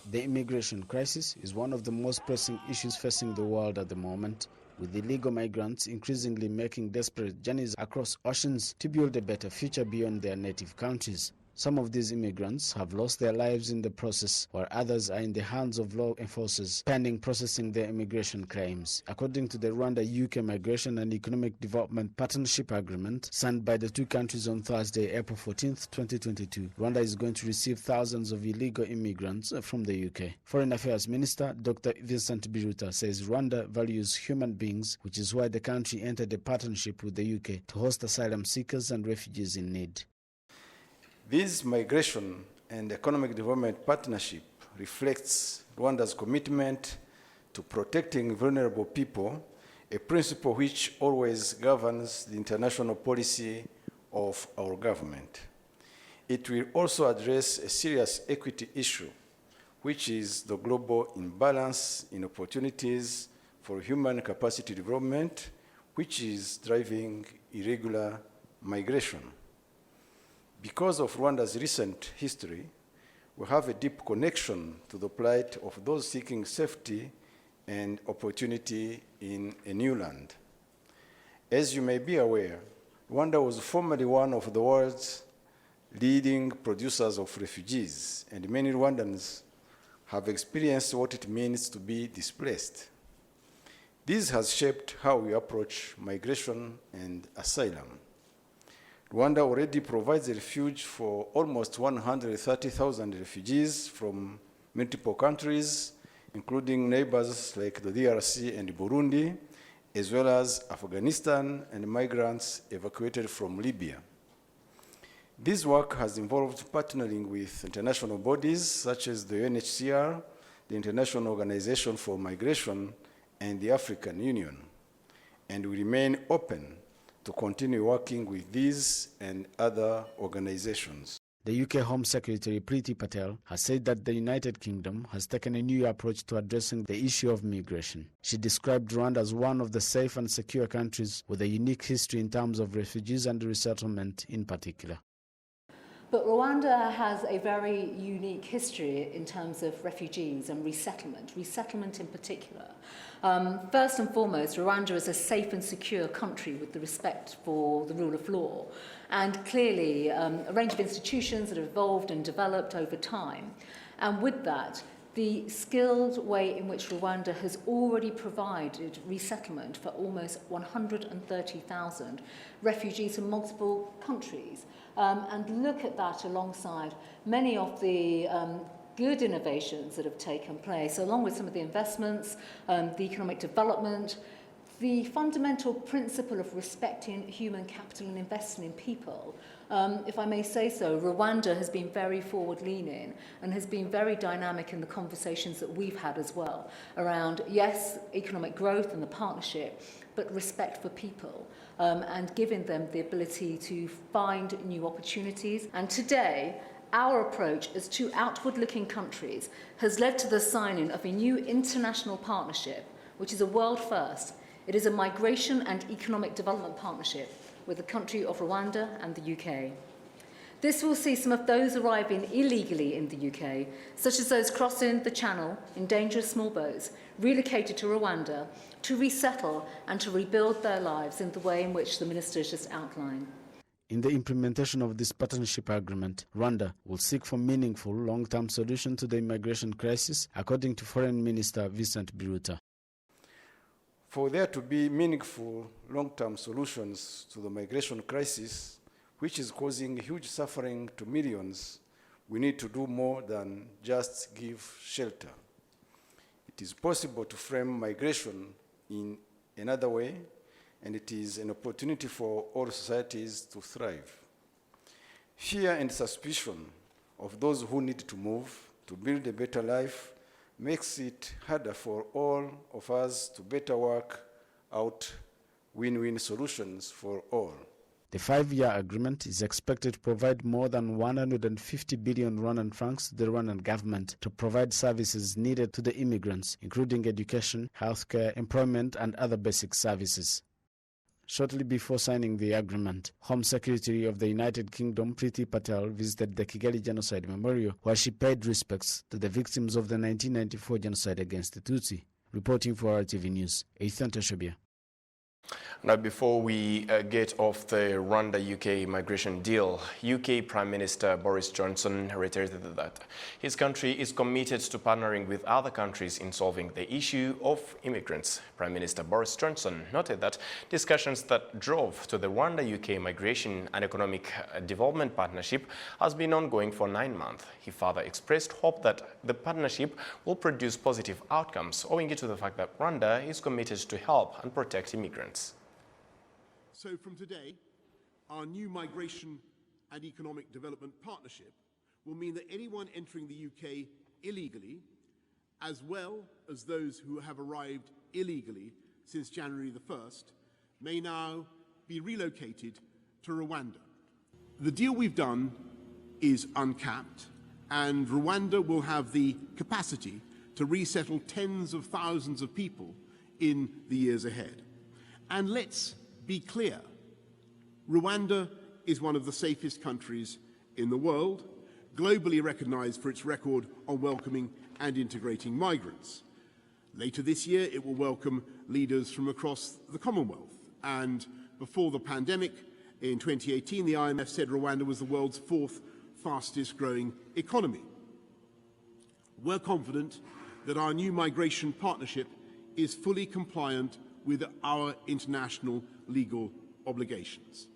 The immigration crisis is one of the most pressing issues facing the world at the moment, with illegal migrants increasingly making desperate journeys across oceans to build a better future beyond their native countries. Some of these immigrants have lost their lives in the process, while others are in the hands of law enforcers pending processing their immigration claims. According to the Rwanda-UK Migration and Economic Development Partnership Agreement signed by the two countries on Thursday, April 14, 2022, Rwanda is going to receive thousands of illegal immigrants from the UK. Foreign Affairs Minister Dr. Vincent Biruta says Rwanda values human beings, which is why the country entered a partnership with the UK to host asylum seekers and refugees in need. This migration and economic development partnership reflects Rwanda's commitment to protecting vulnerable people, a principle which always governs the international policy of our government. It will also address a serious equity issue, which is the global imbalance in opportunities for human capacity development, which is driving irregular migration. Because of Rwanda's recent history, we have a deep connection to the plight of those seeking safety and opportunity in a new land. As you may be aware, Rwanda was formerly one of the world's leading producers of refugees, and many Rwandans have experienced what it means to be displaced. This has shaped how we approach migration and asylum. Rwanda already provides a refuge for almost 130,000 refugees from multiple countries, including neighbors like the DRC and Burundi, as well as Afghanistan and migrants evacuated from Libya. This work has involved partnering with international bodies such as the UNHCR, the International Organization for Migration, and the African Union, and we remain open to continue working with these and other organizations. The UK Home Secretary Priti Patel has said that the United Kingdom has taken a new approach to addressing the issue of migration. She described Rwanda as one of the safe and secure countries with a unique history in terms of refugees and resettlement in particular. But Rwanda has a very unique history in terms of refugees and resettlement in particular. First and foremost, Rwanda is a safe and secure country with the respect for the rule of law, and clearly a range of institutions that have evolved and developed over time. And with that, the skilled way in which Rwanda has already provided resettlement for almost 130,000 refugees from multiple countries. And look at that alongside many of the good innovations that have taken place, along with some of the investments, the economic development, the fundamental principle of respecting human capital and investing in people. If I may say so, Rwanda has been very forward-leaning and has been very dynamic in the conversations that we've had as well around, yes, economic growth and the partnership, but respect for people and giving them the ability to find new opportunities. And today, our approach as two outward-looking countries has led to the signing of a new international partnership, which is a world first. It is a migration and economic development partnership with the country of Rwanda and the UK. This will see some of those arriving illegally in the UK, such as those crossing the Channel in dangerous small boats, relocated to Rwanda to resettle and to rebuild their lives in the way in which the Minister has just outlined. In the implementation of this partnership agreement, Rwanda will seek for meaningful long-term solution to the immigration crisis, according to Foreign Minister Vincent Biruta. For there to be meaningful long-term solutions to the migration crisis, which is causing huge suffering to millions, we need to do more than just give shelter. It is possible to frame migration in another way, and it is an opportunity for all societies to thrive. Fear and suspicion of those who need to move to build a better life makes it harder for all of us to better work out win-win solutions for all. The 5-year agreement is expected to provide more than 150 billion Rwandan francs to the Rwandan government to provide services needed to the immigrants, including education, healthcare, employment, and other basic services. shortly before signing the agreement. Home Secretary of the United Kingdom, Priti Patel, visited the Kigali Genocide Memorial, where she paid respects to the victims of the 1994 genocide against the Tutsi. Reporting for RTV News, Athan Tashobya. Now, before we get off the Rwanda-UK migration deal, UK Prime Minister Boris Johnson reiterated that his country is committed to partnering with other countries in solving the issue of immigrants. Prime Minister Boris Johnson noted that discussions that drove to the Rwanda-UK Migration and Economic Development Partnership has been ongoing for 9 months. He further expressed hope that the partnership will produce positive outcomes, owing to the fact that Rwanda is committed to help and protect immigrants. So from today, our new Migration and Economic Development Partnership will mean that anyone entering the UK illegally, as well as those who have arrived illegally since January the 1st, may now be relocated to Rwanda. The deal we've done is uncapped, and Rwanda will have the capacity to resettle tens of thousands of people in the years ahead. And let's be clear, Rwanda is one of the safest countries in the world, globally recognized for its record on welcoming and integrating migrants. Later this year, it will welcome leaders from across the Commonwealth. And before the pandemic, in 2018, the IMF said Rwanda was the world's 4th fastest growing economy. We're confident that our new migration partnership is fully compliant with our international legal obligations.